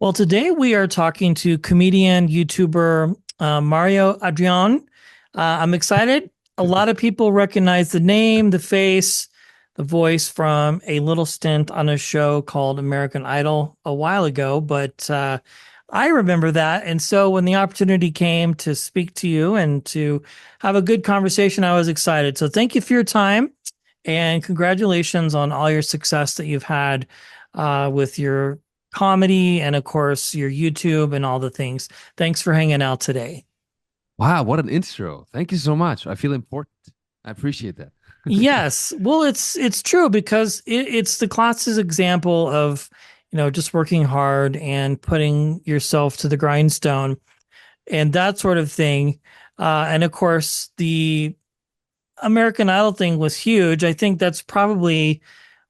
Well, today we are talking to comedian, YouTuber Mario Adrion. I'm excited. A lot of people recognize the name, the face, the voice from a little stint on a show called American Idol a while ago, but I remember that. And so when the opportunity came to speak to you and to have a good conversation, I was excited. So thank you for your time and congratulations on all your success that you've had with your comedy and of course your YouTube and all the things. Thanks for hanging out today. Wow, what an intro. Thank you so much. I feel important. I appreciate that. Yes, well, it's true because it's the classic example of just working hard and putting yourself to the grindstone and that sort of thing. And of course, the American Idol thing was huge. I think that's probably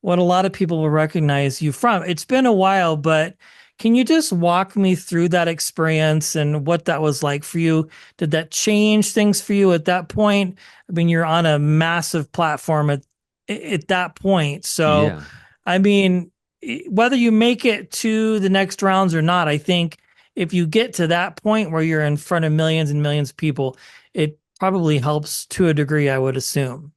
what a lot of people will recognize you from. It's been a while, but can you just walk me through that experience and what that was like for you? Did that change things for you at that point? I mean, you're on a massive platform at that point. So, Yeah. I mean, whether you make it to the next rounds or not, I think if you get to that point where you're in front of millions and millions of people, it probably helps to a degree, I would assume.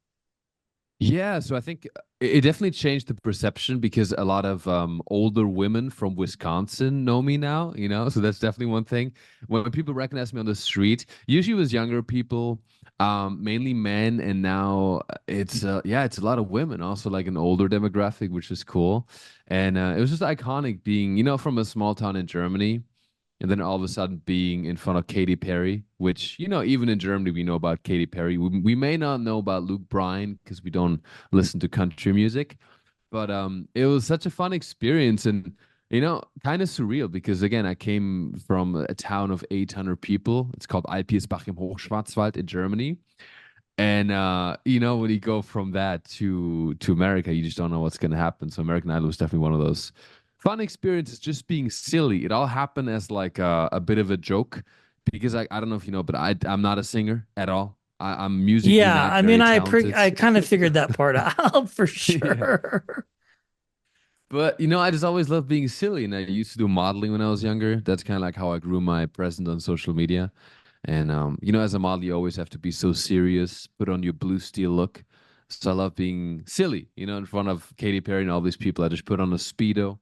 Yeah, so I think it definitely changed the perception because a lot of older women from Wisconsin know me now, so that's definitely one thing. When people recognize me on the street, usually it was younger people, mainly men, and now it's a lot of women, also like an older demographic, which is cool. And it was just iconic being, from a small town in Germany. And then all of a sudden being in front of Katy Perry, which, even in Germany, we know about Katy Perry. We may not know about Luke Bryan because we don't listen to country music, but it was such a fun experience and, kind of surreal because, again, I came from a town of 800 people. It's called Alpirsbach im Hochschwarzwald in Germany. And, when you go from that to America, you just don't know what's going to happen. So American Idol was definitely one of those fun experiences, just being silly. It all happened as like a bit of a joke because I don't know if you know, but I'm not a singer at all. I'm musically Yeah, not I mean, very talented. I kind of figured that part out for Yeah. sure. But I just always loved being silly, and I used to do modeling when I was younger. That's kind of like how I grew my presence on social media. And as a model, you always have to be so serious, put on your blue steel look. So I love being silly, in front of Katy Perry and all these people. I just put on a Speedo.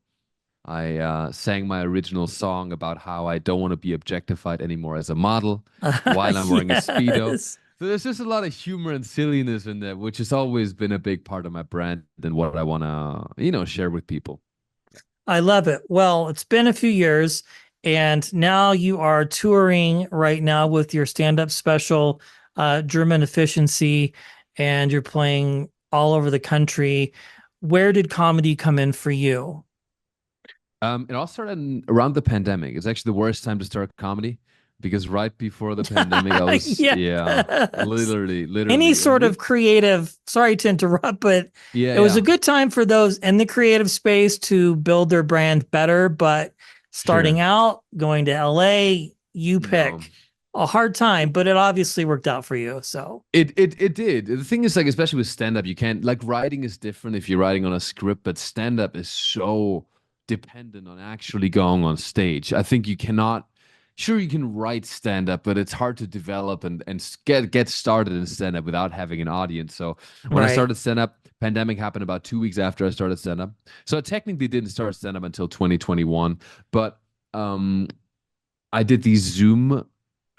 I sang my original song about how I don't want to be objectified anymore as a model while I'm wearing a Speedo. Yes, So there's just a lot of humor and silliness in there, which has always been a big part of my brand and what I want to, share with people. I love it. Well, it's been a few years, and now you are touring right now with your stand-up special, German Efficiency, and you're playing all over the country. Where did comedy come in for you? It all started around the pandemic. It's actually the worst time to start comedy because right before the pandemic, I was, yeah, Yes. Any literally. sort of creative, sorry to interrupt, but Yeah, it was a yeah, good time for those in the creative space to build their brand better. But starting sure. out, going to LA, you No. pick a hard time, but it obviously worked out for you. So, It did. The thing is, like, especially with stand up, you can't like writing is different if you're writing on a script, but stand up is so dependent on actually going on stage. I think you cannot. Sure, you can write stand up, but it's hard to develop and get started in stand up without having an audience. So when I right. started stand up, pandemic happened about 2 weeks after I started stand up. So I technically didn't start stand up until 2021, but um I did these Zoom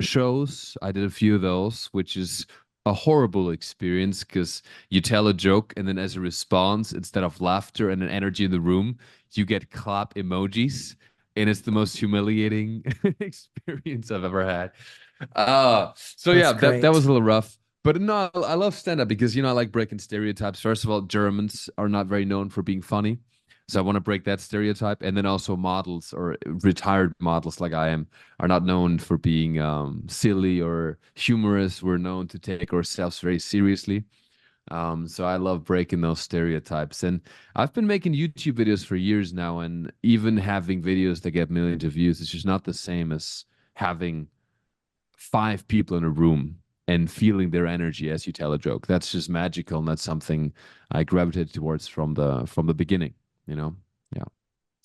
shows. I did a few of those, which is a horrible experience because you tell a joke and then as a response, instead of laughter and an energy in the room, you get clap emojis. And it's the most humiliating experience I've ever had. So That's yeah, that was great. a little rough. But no, I love stand up because I like breaking stereotypes. First of all, Germans are not very known for being funny. So I want to break that stereotype. And then also models or retired models like I am are not known for being silly or humorous. We're known to take ourselves very seriously. So I love breaking those stereotypes. And I've been making YouTube videos for years now, and even having videos that get millions of views, it's just not the same as having five people in a room and feeling their energy as you tell a joke. That's just magical, and that's something I gravitated towards from the beginning, you know? Yeah.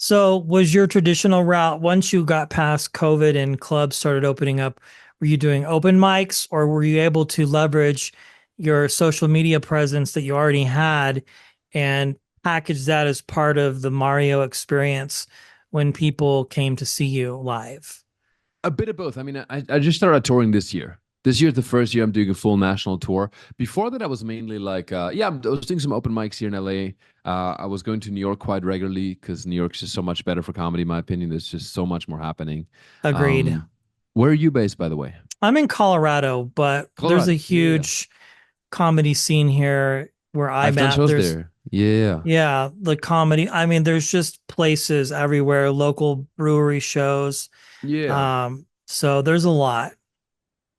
So was your traditional route once you got past COVID and clubs started opening up, were you doing open mics or were you able to leverage your social media presence that you already had and package that as part of the Mario experience when people came to see you live? A bit of both. I mean, I just started touring this year. This year is the first year I'm doing a full national tour. Before that, I was mainly like, yeah, I was doing some open mics here in LA. I was going to New York quite regularly because New York's just so much better for comedy, in my opinion. There's just so much more happening. Agreed. Um, where are you based, by the way? I'm in Colorado, but there's a Colorado. Yeah, yeah. huge comedy scene here where I've I'm done at. shows There's there. Yeah. Yeah, the comedy. I mean, there's just places everywhere, local brewery shows. Yeah. So there's a lot.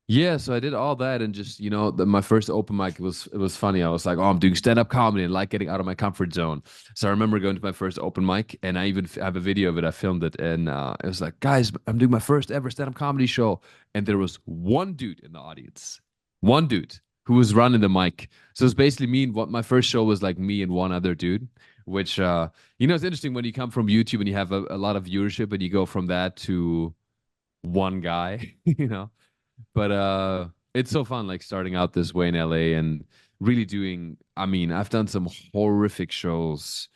Yeah, so I did all that and just, my first open mic, it was funny. I was like, oh, I'm doing stand-up comedy and like getting out of my comfort zone. So I remember going to my first open mic and I even have a video of it. I filmed it and it was like, guys, I'm doing my first ever stand-up comedy show. And there was one dude in the audience, one dude who was running the mic. So it's basically me and what my first show was like me and one other dude, which, it's interesting when you come from YouTube and you have a lot of viewership and you go from that to one guy, but it's so fun like starting out this way in LA and really doing, I mean, I've done some horrific shows,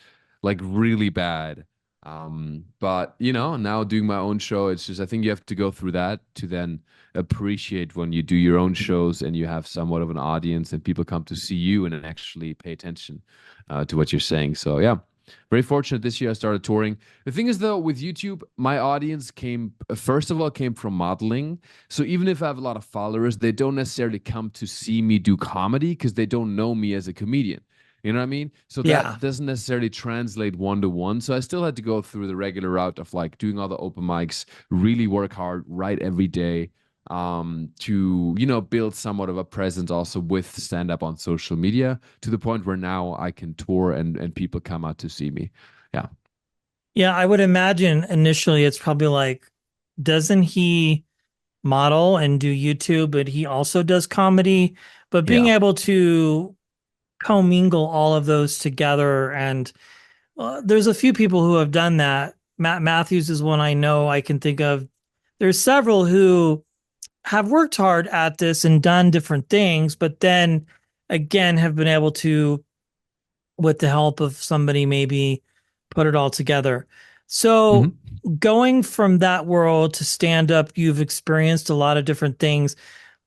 like really bad. But now doing my own show, it's just I think you have to go through that to then appreciate when you do your own shows and you have somewhat of an audience and people come to see you and then actually pay attention to what you're saying. So yeah, very fortunate this year I started touring. The thing is though, with YouTube, my audience came first of all came from modeling. So even if I have a lot of followers, they don't necessarily come to see me do comedy because they don't know me as a comedian. You know what I mean? So Yeah. that doesn't necessarily translate one to one. So I still had to go through the regular route of like doing all the open mics, really work hard, write every day, to build somewhat of a presence also with stand up on social media to the point where now I can tour and people come out to see me. Yeah. Yeah, I would imagine initially it's probably like, doesn't he model and do YouTube, but he also does comedy? But being Yeah. able to commingle all of those together and there's a few people who have done that. Matt Matthews is one I know I can think of. There's several who have worked hard at this and done different things, but then again have been able to, with the help of somebody, maybe put it all together. So Hmm. going from that world to stand up, you've experienced a lot of different things.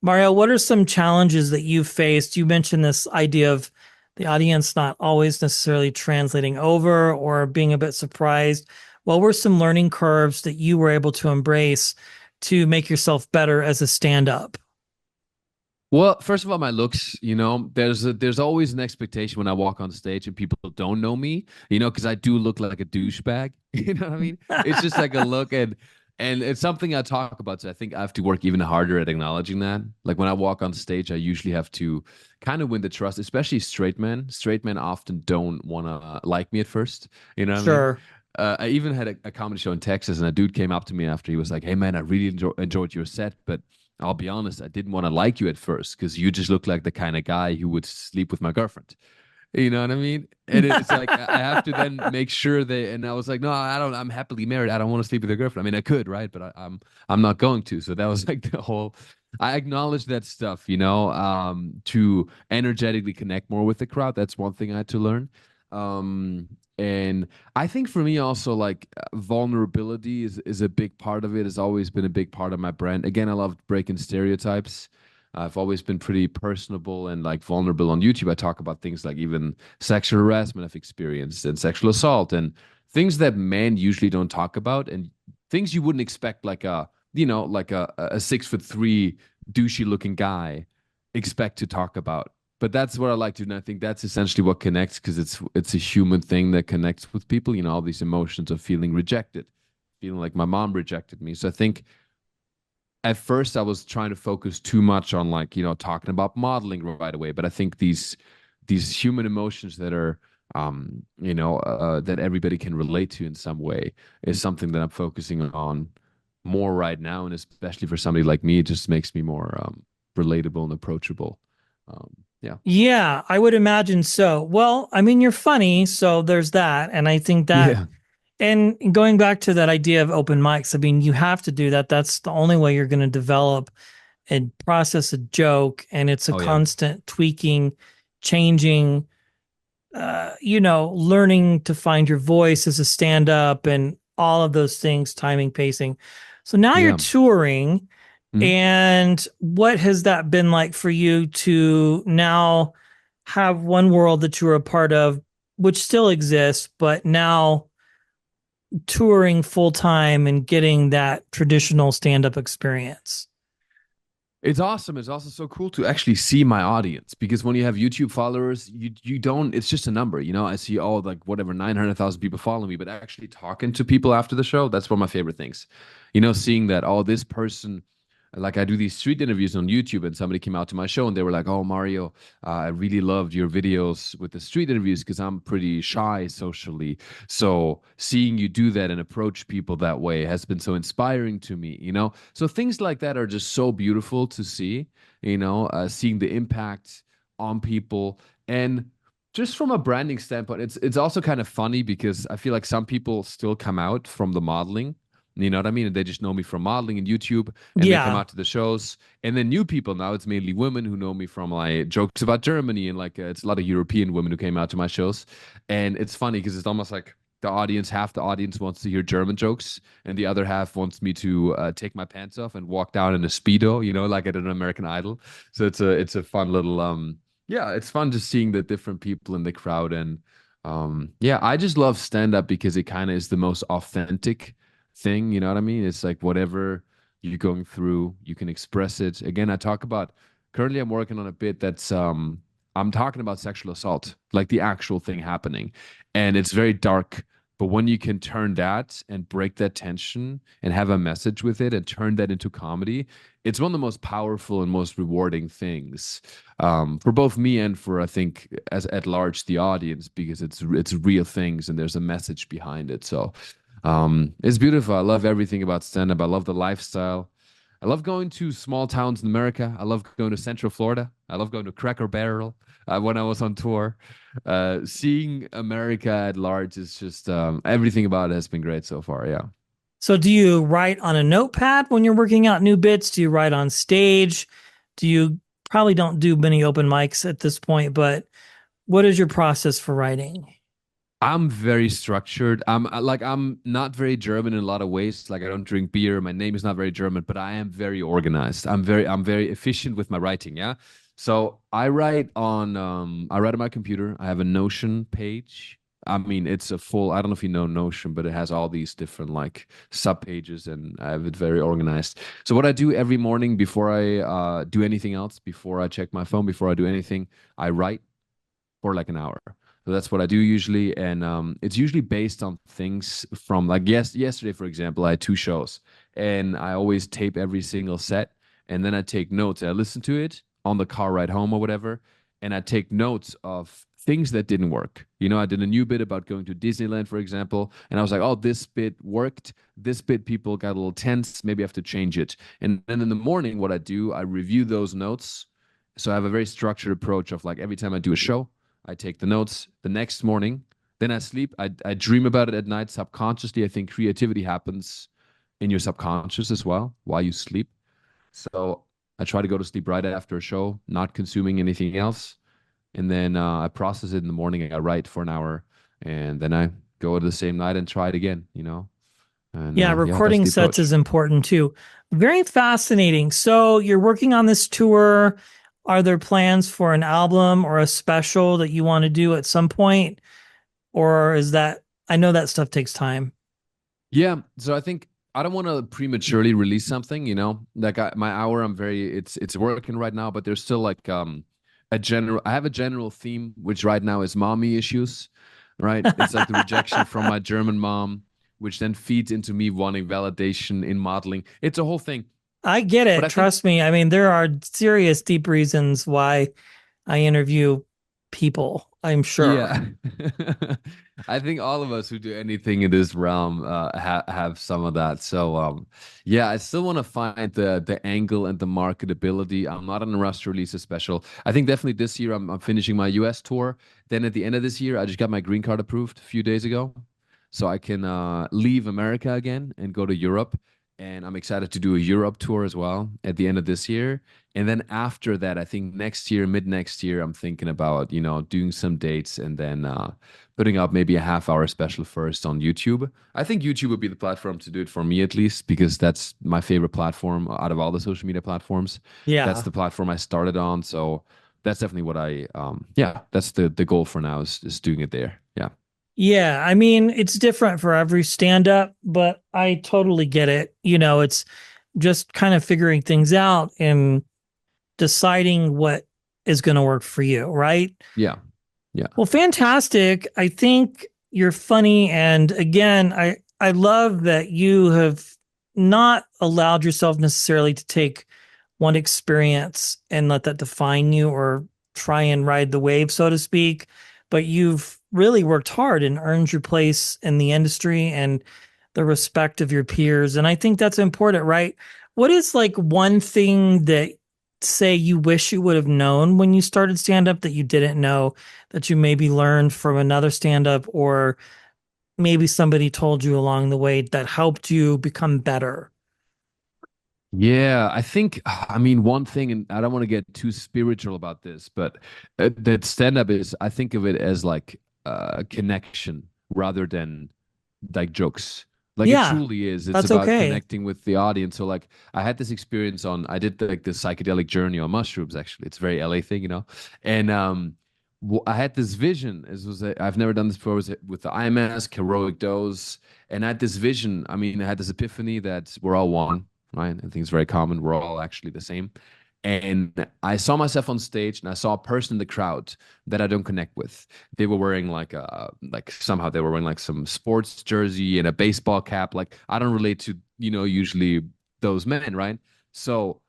Mario, what are some challenges that you've faced? You mentioned this idea of the audience not always necessarily translating over or being a bit surprised. What were some learning curves that you were able to embrace to make yourself better as a stand up? Well, first of all, my looks, there's always an expectation when I walk on stage and people don't know me, because I do look like a douchebag. You know what I mean? It's just like a look and it's something I talk about. So I think I have to work even harder at acknowledging that. Like when I walk on stage, I usually have to kind of win the trust, especially straight men. Straight men often don't want to like me at first. You know what I mean? Sure. I even had a comedy show in Texas, and a dude came up to me after. He was like, "Hey, man, I really enjoyed your set, but I'll be honest, I didn't want to like you at first because you just look like the kind of guy who would sleep with my girlfriend." You know what I mean? And it's like I have to then make sure they. And I was like, "No, I don't. I'm happily married. I don't want to sleep with a girlfriend. I mean, I could, right? But I'm not going to." So that was like the whole. I acknowledge that stuff, to energetically connect more with the crowd. That's one thing I had to learn. And I think for me also like vulnerability is a big part of it. Has always been a big part of my brand. Again, I love breaking stereotypes. I've always been pretty personable and like vulnerable on YouTube. I talk about things like even sexual harassment I've experienced and sexual assault and things that men usually don't talk about and things you wouldn't expect like a 6'3" douchey looking guy expect to talk about. But that's what I like to do, and I think that's essentially what connects because it's a human thing that connects with people. All these emotions of feeling rejected, feeling like my mom rejected me. So I think at first I was trying to focus too much on like talking about modeling right away, but I think these human emotions that are that everybody can relate to in some way is something that I'm focusing on more right now, and especially for somebody like me, it just makes me more relatable and approachable. Yeah. Yeah, I would imagine so. Well, I mean, you're funny, so there's that. And I think that Yeah. And going back to that idea of open mics, I mean, you have to do that. That's the only way you're going to develop and process a joke. And it's a Oh yeah. constant tweaking, changing, learning to find your voice as a stand up and all of those things, timing, pacing. So now you're Yeah. touring. Mhm. And what has that been like for you to now have one world that you're a part of, which still exists, but now touring full time and getting that traditional stand up experience? It's awesome. It's also so cool to actually see my audience because when you have YouTube followers, you don't. It's just a number, you know. I see all like whatever 900,000 people follow me, but actually talking to people after the show, that's one of my favorite things. You know, seeing that this person, like I do these street interviews on YouTube, and somebody came out to my show and they were like, "Oh, Mario, I really loved your videos with the street interviews because I'm pretty shy socially. So seeing you do that and approach people that way has been so inspiring to me, you know? So things like that are just so beautiful to see, you know, seeing the impact on people. And just from a branding standpoint, it's also kind of funny because I feel like some people still come out from the modeling. You know what I mean? And they just know me from modeling and YouTube, and they come Yeah. out to the shows. And then new people now, it's mainly women who know me from like jokes about Germany, and like it's a lot of European women who came out to my shows. And it's funny because it's almost like half the audience wants to hear German jokes, and the other half wants me to take my pants off and walk down in a Speedo, you know, like at an American Idol. So it's a fun little yeah, it's fun just seeing the different people in the crowd. And yeah, I just love stand up because it kind of is the most authentic thing, you know what I mean? It's like whatever you're going through, you can express it. Again, I talk about currently I'm working on a bit that's I'm talking about sexual assault, like the actual thing happening. And it's very dark, but when you can turn that and break that tension and have a message with it and turn that into comedy, it's one of the most powerful and most rewarding things for both me and for I think as at large the audience because it's real things and there's a message behind it. So it's beautiful. I love everything about stand up. I love the lifestyle. I love going to small towns in America. I love going to Central Florida. I love going to Cracker Barrel when I was on tour. Seeing America at large is just everything about it has been great so far. Yeah. So do you write on a notepad when you're working out new bits? Do you write on stage? Do you probably don't do many open mics at this point, but what is your process for writing? I'm very structured. I'm not very German in a lot of ways. Like I don't drink beer. My name is not very German, but I am very organized. I'm very efficient with my writing, yeah? So I write on my computer. I have a Notion page. I mean, it's a full, I don't know if you know Notion, but it has all these different like sub pages and I have it very organized. So what I do every morning before I do anything else, before I check my phone, before I do anything, I write for like an hour. So that's what I do usually, and it's usually based on things from like yesterday, for example, I had two shows, and I always tape every single set, and then I take notes. I listen to it on the car ride home or whatever, and I take notes of things that didn't work. You know, I did a new bit about going to Disneyland, for example, and I was like, oh, this bit worked. This bit people got a little tense. Maybe I have to change it. And then in the morning, what I do, I review those notes. So I have a very structured approach of like every time I do a show. I take the notes the next morning. Then I sleep. I dream about it at night subconsciously. I think creativity happens in your subconscious as well while you sleep. So I try to go to sleep right after a show, not consuming anything else. And then I process it in the morning. I write for an hour. And then I go to the same night and try it again, you know? And Yeah, yeah, that's recording the sets approach. is important too. Very fascinating. So you're working on this tour. Are there plans for an album or a special that you want to do at some point? Or is that, I know that stuff takes time. Yeah, so I think I don't want to prematurely release something, you know. Like my hour, I'm very it's working right now, but there's still like a general. I have a general theme, which right now is mommy issues, right? It's like the rejection from my German mom, which then feeds into me wanting validation in modeling. It's a whole thing, I get but it. I think Trust me. I mean, there are serious, deep reasons why I interview people, I'm sure. yeah. I think all of us who do anything in this realm have some of that. So yeah, I still want to find the angle and the marketability. I'm not in a rush to release a special. I think definitely this year I'm finishing my US tour. Then at the end of this year, I just got my green card approved a few days ago. so I can leave America again and go to Europe. And I'm excited to do a Europe tour as well at the end of this year. And then after that, I think next year, mid next year, I'm thinking about, doing some dates and then putting up maybe a half-hour special first on YouTube. I think YouTube would be the platform to do it for me at least, because that's my favorite platform out of all the social media platforms. That's Yeah. the platform I started on. So that's definitely what yeah, that's the goal for now is doing it there. Yeah. Yeah, I mean, it's different for every stand up, but I totally get it. It's just kind of figuring things out and deciding what is going to work for you, right? Yeah. Yeah. Well, fantastic. I think you're funny. And again, I love that you have not allowed yourself necessarily to take one experience and let that define you or try and ride the wave, so to speak. But you've really worked hard and earned your place in the industry and the respect of your peers. And I think that's important, right? What is like one thing that, say, you wish you would have known when you started stand up that you didn't know, that you maybe learned from another stand up, or maybe somebody told you along the way that helped you become better? Yeah, I think, I mean, one thing, and I don't want to get too spiritual about this, but that stand up is, I think of it as like a connection rather than like jokes. Like it Yeah, truly is. It's that's about okay. connecting with the audience. So like I had this experience I did like the psychedelic journey on mushrooms, actually. It's a very LA thing, And I had this vision. I've never done this before. It was with the eye mask, heroic dose. And I had this vision. I mean, I had this epiphany that we're all one, right? I think it's very common. We're all actually the same. And I saw myself on stage and I saw a person in the crowd that I don't connect with. They were wearing like somehow they were wearing like some sports jersey and a baseball cap. Like I don't relate to, usually those men, right? So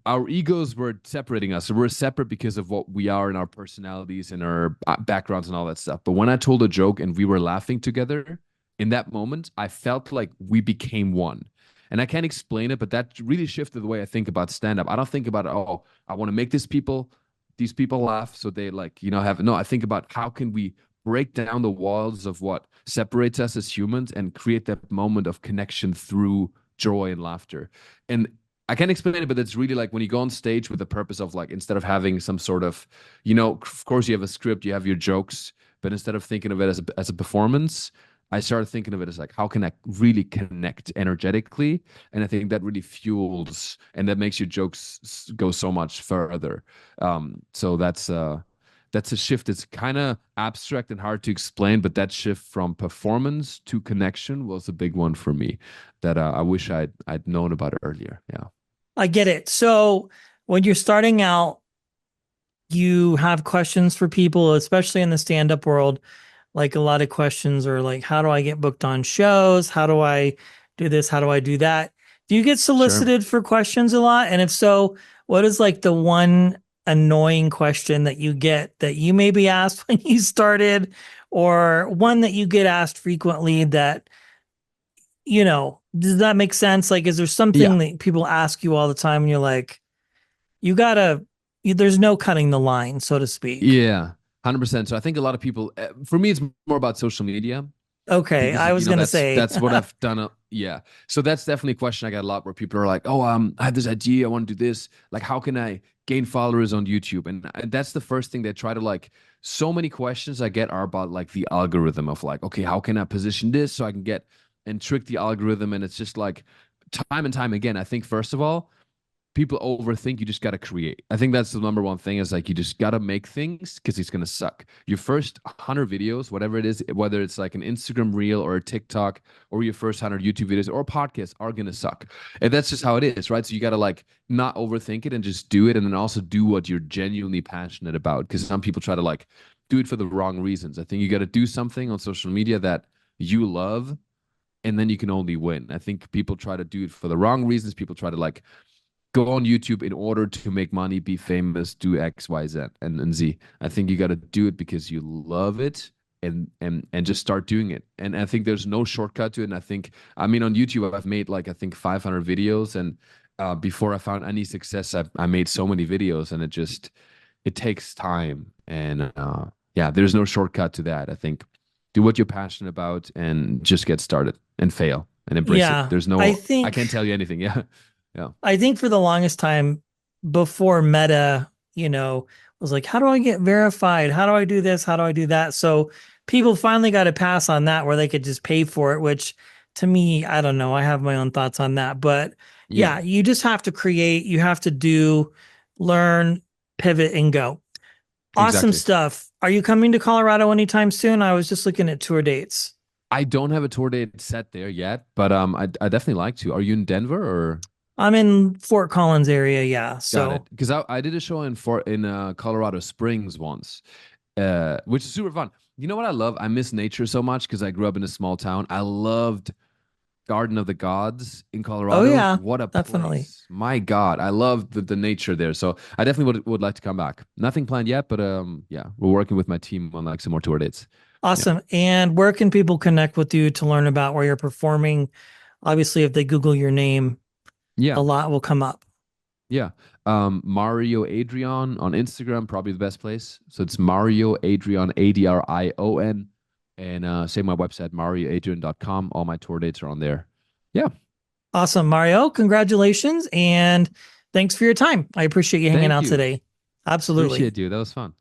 our egos were separating us. So we're separate because of what we are and our personalities and our backgrounds and all that stuff. But when I told a joke and we were laughing together in that moment, I felt like we became one. And I can't explain it, but that really shifted the way I think about stand up. I don't think about, oh, I want to make these people laugh. So they like, no, I think about how can we break down the walls of what separates us as humans and create that moment of connection through joy and laughter. And I can't explain it, but it's really like when you go on stage with the purpose of like, instead of having some sort of, of course you have a script, you have your jokes, but instead of thinking of it as a performance, I started thinking of it as like, how can I really connect energetically? And I think that really fuels and that makes your jokes go so much further. So that's a shift. It's kind of abstract and hard to explain, but that shift from performance to connection was a big one for me that I wish I'd known about earlier. Yeah. I get it. So when you're starting out, you have questions for people, especially in the stand up world. Like a lot of questions are like, how do I get booked on shows? How do I do this? How do I do that? Do you get Sure. solicited for questions a lot? And if so, what is like the one annoying question that you get that you maybe asked when you started, or one that you get asked frequently that, does that make sense? Like, is there something Yeah. that people ask you all the time and you're like, you gotta, there's no cutting the line, so to speak? Yeah. 100%. So I think a lot of people, for me, it's more about social media Okay, because I was gonna that's say, that's what I've done. Yeah. So that's definitely a question I got a lot where people are like, "Oh, I have this idea, I want to do this. Like, how can I gain followers on YouTube?" And that's the first thing they try to like. So many questions I get are about like the algorithm of like, okay, how can I position this so I can get and trick the algorithm? And it's just like time and time again. I think first of all, people overthink. You just got to create. I think that's the number one thing is like you just got to make things because it's going to suck. Your first 100 videos, whatever it is, whether it's like an Instagram reel or a TikTok or your first 100 YouTube videos or podcasts are going to suck. And that's just how it is, right? So you got to like not overthink it and just do it. And then also do what you're genuinely passionate about. Because some people try to like do it for the wrong reasons. I think you got to do something on social media that you love and then you can only win. I think people try to do it for the wrong reasons. People try to like go on YouTube in order to make money, be famous, do X, Y, Z, and Z. I think you got to do it because you love it and just start doing it. And I think there's no shortcut to it. And I think, I mean, on YouTube, I've made like I think 500 videos, and before I found any success, I made so many videos, and it takes time. And yeah, there's no shortcut to that. I think do what you're passionate about and just get started and fail and embrace it. Yeah, There's I no, I think can't tell you anything. Yeah. Yeah. I think for the longest time before Meta, was like, how do I get verified? How do I do this? How do I do that? So people finally got a pass on that where they could just pay for it, which to me, I don't know. I have my own thoughts on that. But Yeah. yeah, you just have to create, you have to do, learn, pivot, and go. Awesome Exactly. stuff. Are you coming to Colorado anytime soon? I was just looking at tour dates. I don't have a tour date set there yet, but I definitely like to. Are you in Denver or? I'm in Fort Collins area, yeah. Got So, it. Because I did a show in Colorado Springs once, which is super fun. You know what I love? I miss nature so much because I grew up in a small town. I loved Garden of the Gods in oh Colorado. yeah, What a definitely. place. My God. I love the nature there. So I definitely would like to come back. Nothing planned yet, but yeah, we're working with my team on like some more tour dates. Yeah. Awesome. And where can people connect with you to learn about where you're performing? Obviously, if they Google your name, Yeah. a lot will come up. Yeah. Mario Adrion on Instagram, probably the best place. So it's Mario Adrion, Adrion. And say my website, marioadrian.com. All my tour dates are on there. Yeah. Awesome, Mario. Congratulations and thanks for your time. I appreciate you hanging Thank out you. today. Absolutely. Appreciate you. That was fun.